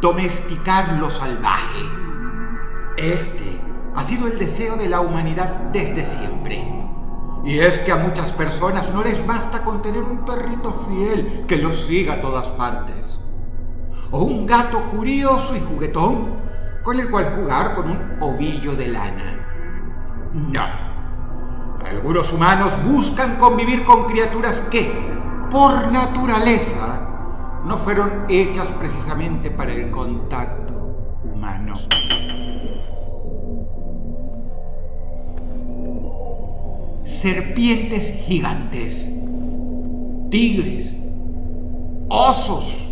domesticar lo salvaje. Este ha sido el deseo de la humanidad desde siempre. Y es que a muchas personas no les basta con tener un perrito fiel que los siga a todas partes, o un gato curioso y juguetón con el cual jugar con un ovillo de lana. No. Algunos humanos buscan convivir con criaturas que, por naturaleza, no fueron hechas precisamente para el contacto humano. Serpientes gigantes, tigres, osos,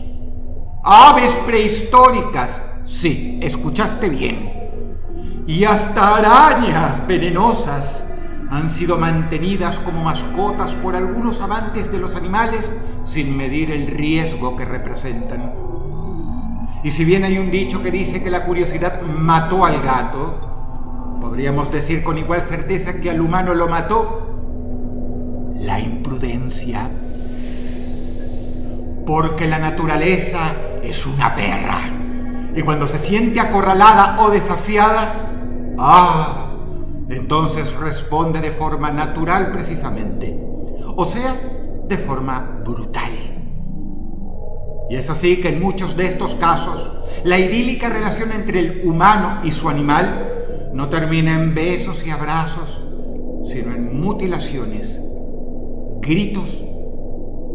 aves prehistóricas, sí, escuchaste bien, y hasta arañas venenosas han sido mantenidas como mascotas por algunos amantes de los animales sin medir el riesgo que representan. Y si bien hay un dicho que dice que la curiosidad mató al gato, podríamos decir con igual certeza que al humano lo mató la imprudencia. Porque la naturaleza es una perra, y cuando se siente acorralada o desafiada, entonces responde de forma natural precisamente, o sea, de forma brutal. Y es así que en muchos de estos casos, la idílica relación entre el humano y su animal no termina en besos y abrazos, sino en mutilaciones, gritos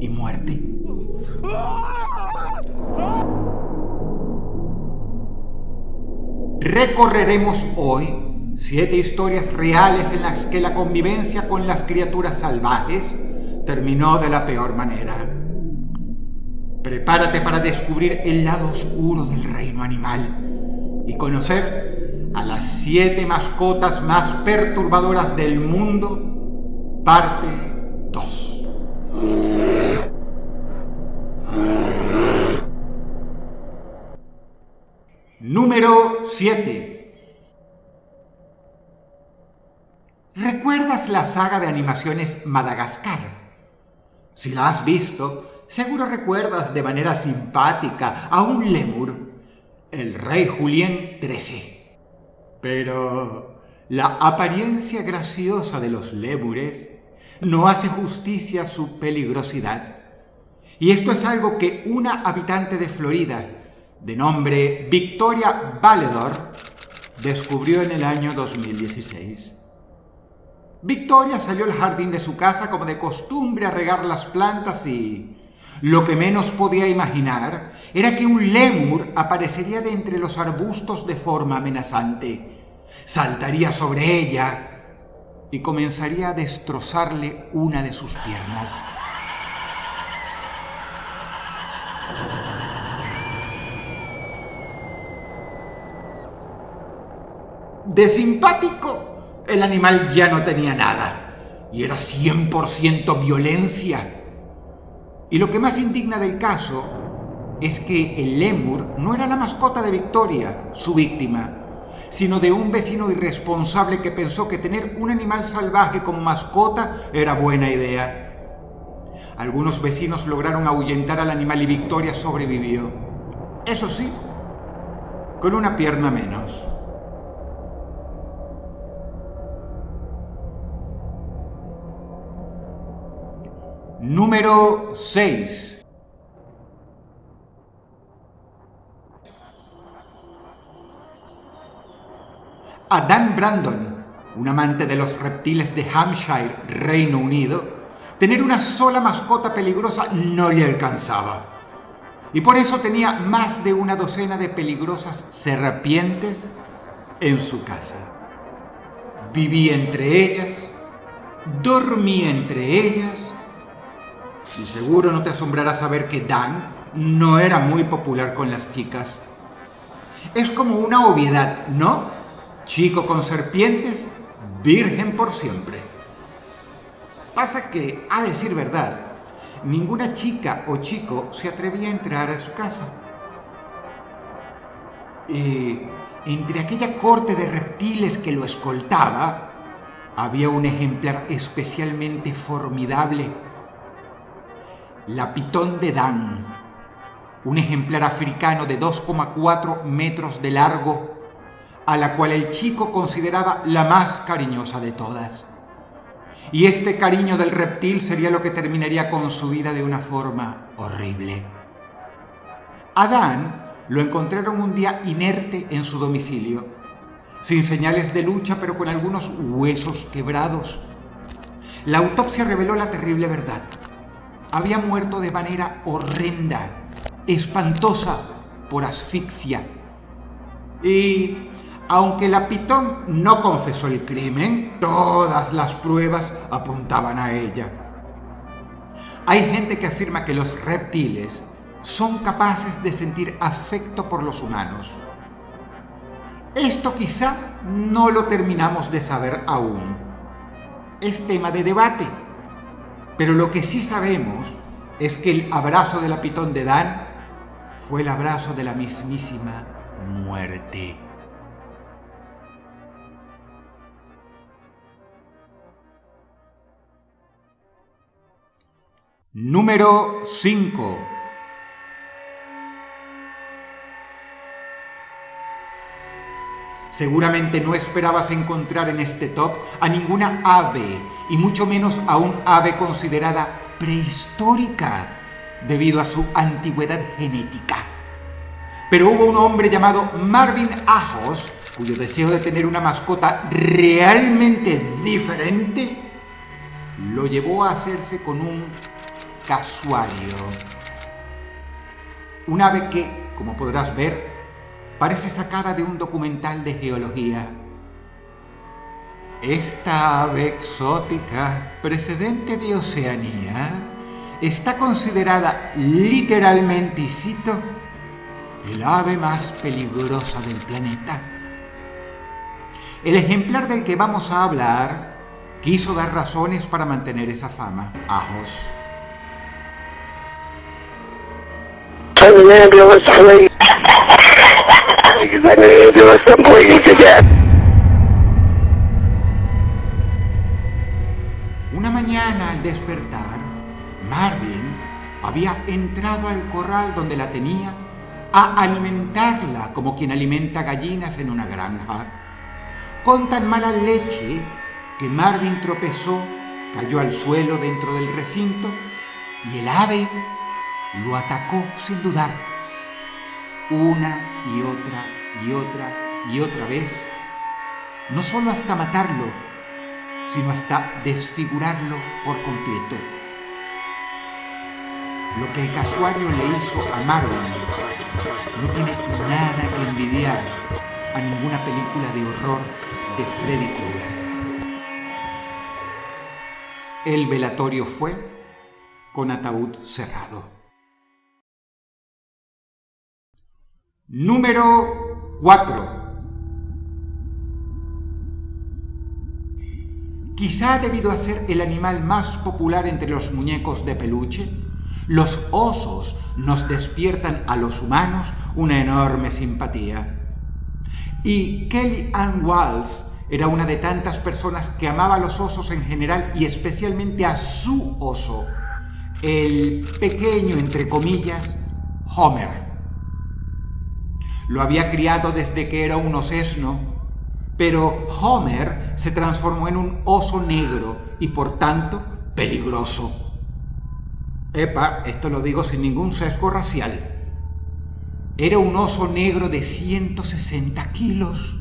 y muerte. Recorreremos hoy 7 historias reales en las que la convivencia con las criaturas salvajes terminó de la peor manera. Prepárate para descubrir el lado oscuro del reino animal y conocer a las 7 mascotas más perturbadoras del mundo, parte 2. Número 7. ¿Recuerdas la saga de animaciones Madagascar? Si la has visto, seguro recuerdas de manera simpática a un lémur, el rey Julien XIII. Pero la apariencia graciosa de los lémures no hace justicia a su peligrosidad. Y esto es algo que una habitante de Florida, de nombre Victoria Valedor, descubrió en el año 2016. Victoria salió al jardín de su casa como de costumbre a regar las plantas y lo que menos podía imaginar era que un lémur aparecería de entre los arbustos de forma amenazante, saltaría sobre ella y comenzaría a destrozarle una de sus piernas. De simpático, el animal ya no tenía nada, y era 100% violencia. Y lo que más indigna del caso es que el lémur no era la mascota de Victoria, su víctima, sino de un vecino irresponsable que pensó que tener un animal salvaje como mascota era buena idea. Algunos vecinos lograron ahuyentar al animal y Victoria sobrevivió. Eso sí, con una pierna menos. Número 6. A Dan Brandon, un amante de los reptiles de Hampshire, Reino Unido, tener una sola mascota peligrosa no le alcanzaba. Y por eso tenía más de una docena de peligrosas serpientes en su casa. Vivía entre ellas, dormía entre ellas, y seguro no te asombrará saber que Dan no era muy popular con las chicas. Es como una obviedad, ¿no? Chico con serpientes, virgen por siempre. Pasa que, a decir verdad, ninguna chica o chico se atrevía a entrar a su casa. Entre aquella corte de reptiles que lo escoltaba, había un ejemplar especialmente formidable. La pitón de Dan, un ejemplar africano de 2,4 metros de largo, a la cual el chico consideraba la más cariñosa de todas. Y este cariño del reptil sería lo que terminaría con su vida de una forma horrible. Adán lo encontraron un día inerte en su domicilio, sin señales de lucha, pero con algunos huesos quebrados. La autopsia reveló la terrible verdad. Había muerto de manera horrenda, espantosa, por asfixia. Y aunque la pitón no confesó el crimen, todas las pruebas apuntaban a ella. Hay gente que afirma que los reptiles son capaces de sentir afecto por los humanos. Esto quizá no lo terminamos de saber aún. Es tema de debate. Pero lo que sí sabemos es que el abrazo de la pitón de Dan fue el abrazo de la mismísima muerte. Número 5. Seguramente no esperabas encontrar en este top a ninguna ave, y mucho menos a un ave considerada prehistórica debido a su antigüedad genética. Pero hubo un hombre llamado Marvin Ajos, cuyo deseo de tener una mascota realmente diferente lo llevó a hacerse con un casuario. Un ave que, como podrás ver, parece sacada de un documental de geología. Esta ave exótica, precedente de Oceanía, está considerada literalmente, y cito, el ave más peligrosa del planeta. El ejemplar del que vamos a hablar quiso dar razones para mantener esa fama. Ajos. Una mañana al despertar, Marvin había entrado al corral donde la tenía a alimentarla como quien alimenta gallinas en una granja. Con tan mala leche que Marvin tropezó, cayó al suelo dentro del recinto y el ave lo atacó sin dudar. Una y otra y otra y otra vez, no solo hasta matarlo, sino hasta desfigurarlo por completo. Lo que el casuario le hizo a Marvin no tiene nada que envidiar a ninguna película de horror de Freddy Krueger. El velatorio fue con ataúd cerrado. Número 4. Quizá debido a ser el animal más popular entre los muñecos de peluche, los osos nos despiertan a los humanos una enorme simpatía. Y Kelly Ann Walls era una de tantas personas que amaba a los osos en general y especialmente a su oso, el pequeño, entre comillas, Homer. Lo había criado desde que era un osesno, pero Homer se transformó en un oso negro y por tanto peligroso. Epa, esto lo digo sin ningún sesgo racial. Era un oso negro de 160 kilos.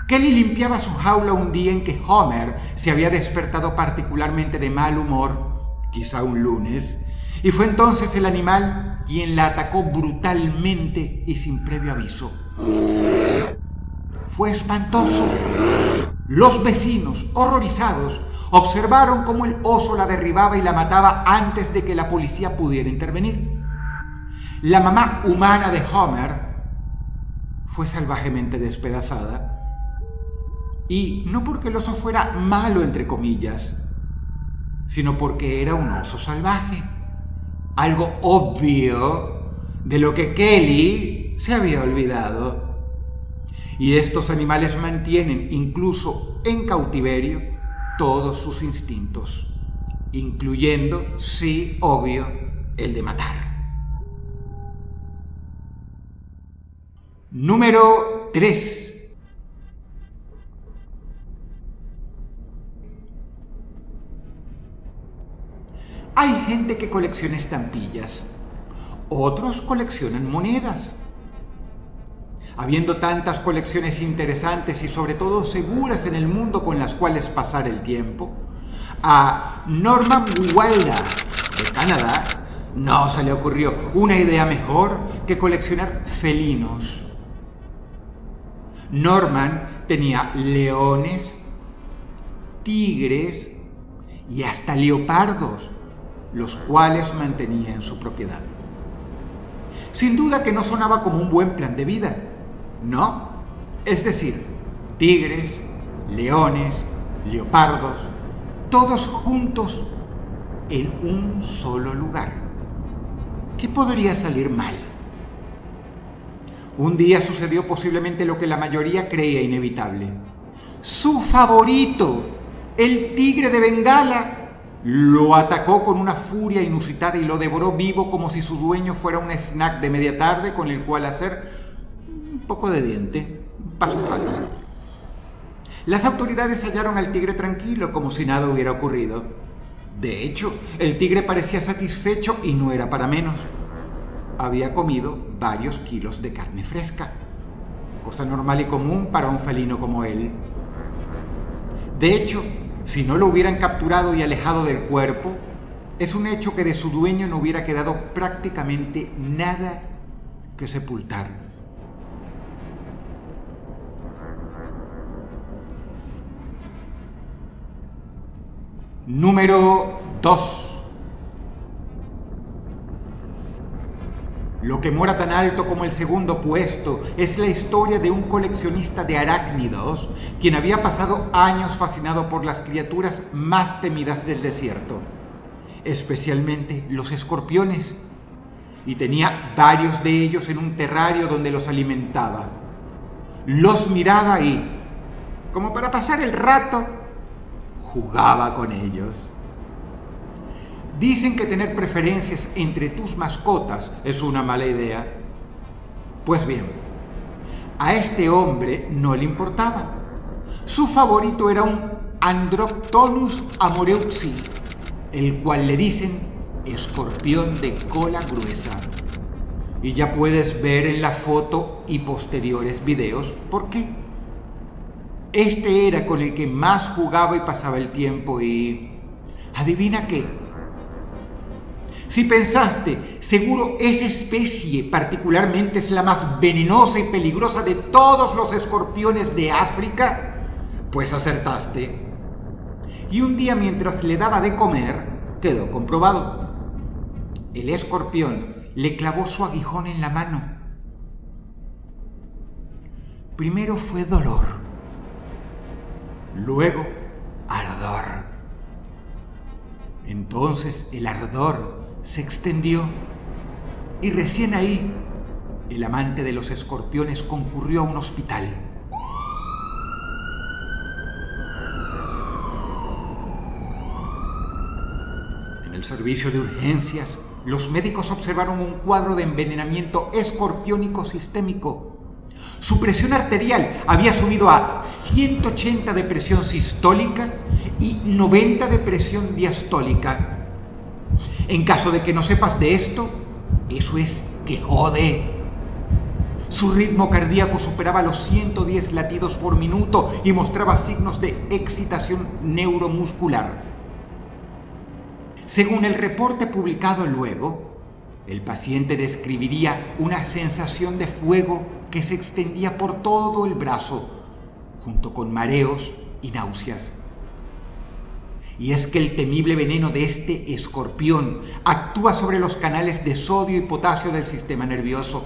Kelly limpiaba su jaula un día en que Homer se había despertado particularmente de mal humor, quizá un lunes, y fue entonces el animal quien la atacó brutalmente y sin previo aviso. Fue espantoso. Los vecinos, horrorizados, observaron cómo el oso la derribaba y la mataba antes de que la policía pudiera intervenir. La mamá humana de Homer fue salvajemente despedazada. Y no porque el oso fuera malo, entre comillas, sino porque era un oso salvaje. Algo obvio de lo que Kelly se había olvidado. Y estos animales mantienen, incluso en cautiverio, todos sus instintos, incluyendo, sí, obvio, el de matar. Número 3. Hay gente que colecciona estampillas, otros coleccionan monedas. Habiendo tantas colecciones interesantes y sobre todo seguras en el mundo con las cuales pasar el tiempo, a Norman Wilder de Canadá no se le ocurrió una idea mejor que coleccionar felinos. Norman tenía leones, tigres y hasta leopardos, los cuales mantenía en su propiedad. Sin duda que no sonaba como un buen plan de vida, ¿no? Es decir, tigres, leones, leopardos, todos juntos en un solo lugar. ¿Qué podría salir mal? Un día sucedió posiblemente lo que la mayoría creía inevitable. Su favorito, el tigre de Bengala, lo atacó con una furia inusitada y lo devoró vivo como si su dueño fuera un snack de media tarde con el cual hacer un poco de diente, un paso falso. Las autoridades hallaron al tigre tranquilo, como si nada hubiera ocurrido. De hecho, el tigre parecía satisfecho y no era para menos. Había comido varios kilos de carne fresca, cosa normal y común para un felino como él. De hecho, si no lo hubieran capturado y alejado del cuerpo, es un hecho que de su dueño no hubiera quedado prácticamente nada que sepultar. Número 2. Lo que mora tan alto como el segundo puesto es la historia de un coleccionista de arácnidos, quien había pasado años fascinado por las criaturas más temidas del desierto, especialmente los escorpiones, y tenía varios de ellos en un terrario donde los alimentaba. Los miraba y, como para pasar el rato, jugaba con ellos. Dicen que tener preferencias entre tus mascotas es una mala idea. Pues bien, a este hombre no le importaba. Su favorito era un Androctonus amoreuxi, el cual le dicen escorpión de cola gruesa. Y ya puedes ver en la foto y posteriores videos por qué. Este era con el que más jugaba y pasaba el tiempo y... ¿adivina qué? Si pensaste, seguro esa especie particularmente es la más venenosa y peligrosa de todos los escorpiones de África, pues acertaste. Y un día mientras le daba de comer, quedó comprobado. El escorpión le clavó su aguijón en la mano. Primero fue dolor, luego ardor. Entonces el ardor se extendió y recién ahí el amante de los escorpiones concurrió a un hospital. En el servicio de urgencias, los médicos observaron un cuadro de envenenamiento escorpiónico sistémico. Su presión arterial había subido a 180 de presión sistólica y 90 de presión diastólica. En caso de que no sepas de esto, eso es que jode. Su ritmo cardíaco superaba los 110 latidos por minuto y mostraba signos de excitación neuromuscular. Según el reporte publicado luego, el paciente describiría una sensación de fuego que se extendía por todo el brazo, junto con mareos y náuseas. Y es que el temible veneno de este escorpión actúa sobre los canales de sodio y potasio del sistema nervioso,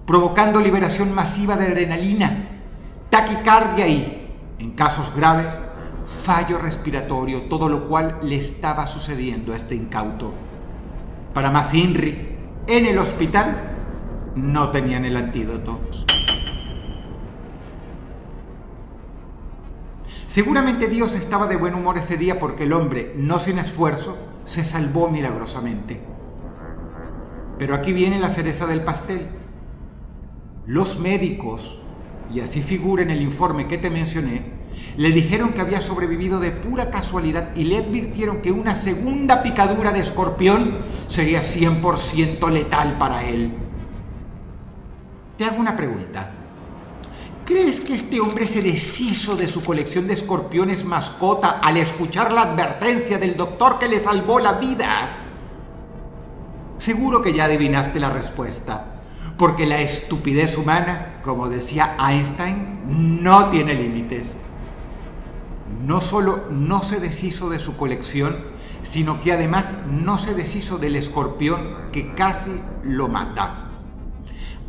provocando liberación masiva de adrenalina, taquicardia y, en casos graves, fallo respiratorio, todo lo cual le estaba sucediendo a este incauto. Para más INRI, en el hospital no tenían el antídoto. Seguramente Dios estaba de buen humor ese día porque el hombre, no sin esfuerzo, se salvó milagrosamente. Pero aquí viene la cereza del pastel. Los médicos, y así figura en el informe que te mencioné, le dijeron que había sobrevivido de pura casualidad y le advirtieron que una segunda picadura de escorpión sería 100% letal para él. Te hago una pregunta. ¿Crees que este hombre se deshizo de su colección de escorpiones mascota al escuchar la advertencia del doctor que le salvó la vida? Seguro que ya adivinaste la respuesta. Porque la estupidez humana, como decía Einstein, no tiene límites. No solo no se deshizo de su colección, sino que además no se deshizo del escorpión que casi lo mata.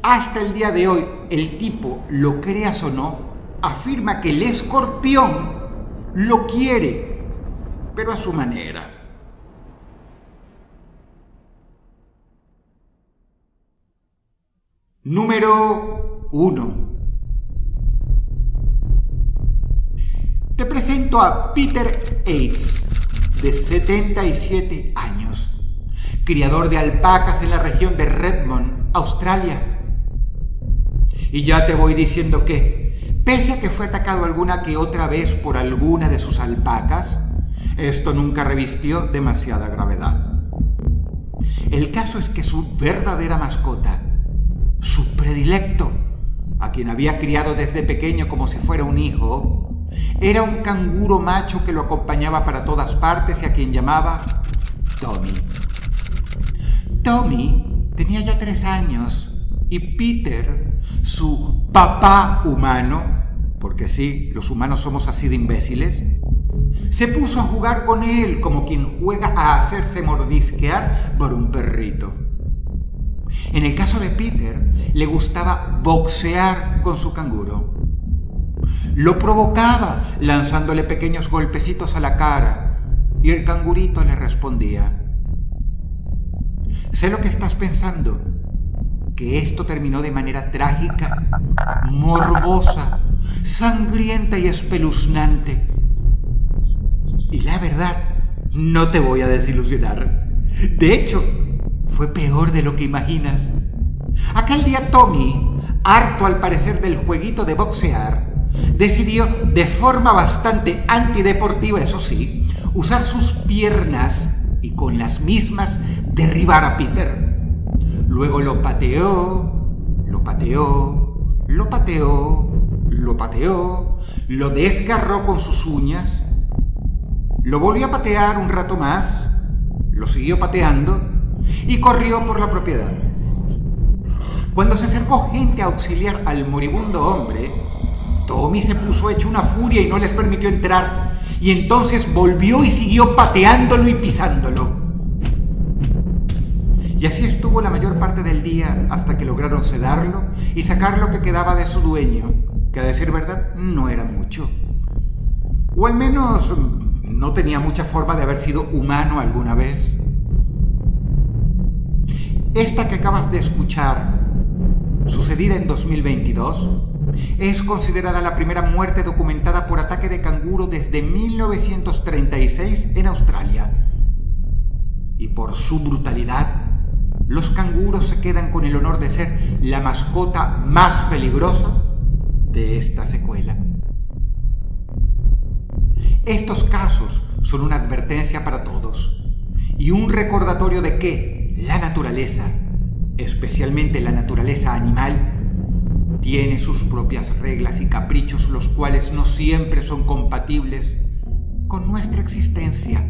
Hasta el día de hoy, el tipo, lo creas o no, afirma que el escorpión lo quiere, pero a su manera. Número 1. Te presento a Peter Yates, de 77 años, criador de alpacas en la región de Redmond, Australia. Y ya te voy diciendo que, pese a que fue atacado alguna que otra vez por alguna de sus alpacas, esto nunca revistió demasiada gravedad. El caso es que su verdadera mascota, su predilecto, a quien había criado desde pequeño como si fuera un hijo, era un canguro macho que lo acompañaba para todas partes y a quien llamaba Tommy. Tommy tenía ya 3 años y Peter, su papá humano, porque sí, los humanos somos así de imbéciles, se puso a jugar con él como quien juega a hacerse mordisquear por un perrito. En el caso de Peter, le gustaba boxear con su canguro. Lo provocaba lanzándole pequeños golpecitos a la cara y el cangurito le respondía. Sé lo que estás pensando, que esto terminó de manera trágica, morbosa, sangrienta y espeluznante. Y la verdad, no te voy a desilusionar. De hecho, fue peor de lo que imaginas. Aquel día Tommy, harto al parecer del jueguito de boxear, decidió, de forma bastante antideportiva, eso sí, usar sus piernas y con las mismas derribar a Peter. Luego lo pateó, lo pateó, lo pateó, lo pateó, lo desgarró con sus uñas, lo volvió a patear un rato más, lo siguió pateando y corrió por la propiedad. Cuando se acercó gente a auxiliar al moribundo hombre, Tommy se puso hecho una furia y no les permitió entrar, y entonces volvió y siguió pateándolo y pisándolo. Y así estuvo la mayor parte del día hasta que lograron sedarlo y sacar lo que quedaba de su dueño, que a decir verdad no era mucho. O al menos no tenía mucha forma de haber sido humano alguna vez. Esta que acabas de escuchar, sucedida en 2022, es considerada la primera muerte documentada por ataque de canguro desde 1936 en Australia. Y por su brutalidad, los canguros se quedan con el honor de ser la mascota más peligrosa de esta secuela. Estos casos son una advertencia para todos y un recordatorio de que la naturaleza, especialmente la naturaleza animal, tiene sus propias reglas y caprichos, los cuales no siempre son compatibles con nuestra existencia.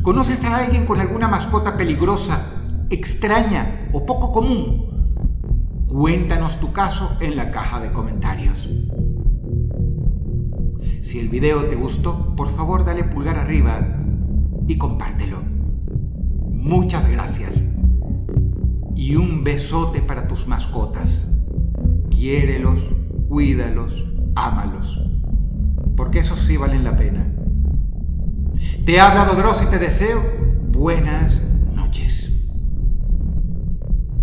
¿Conoces a alguien con alguna mascota peligrosa, extraña o poco común? Cuéntanos tu caso en la caja de comentarios. Si el video te gustó, por favor dale pulgar arriba y compártelo. Muchas gracias. Y un besote para tus mascotas. Quiérelos, cuídalos, ámalos. Porque esos sí valen la pena. Te ha hablado Dross y te deseo buenas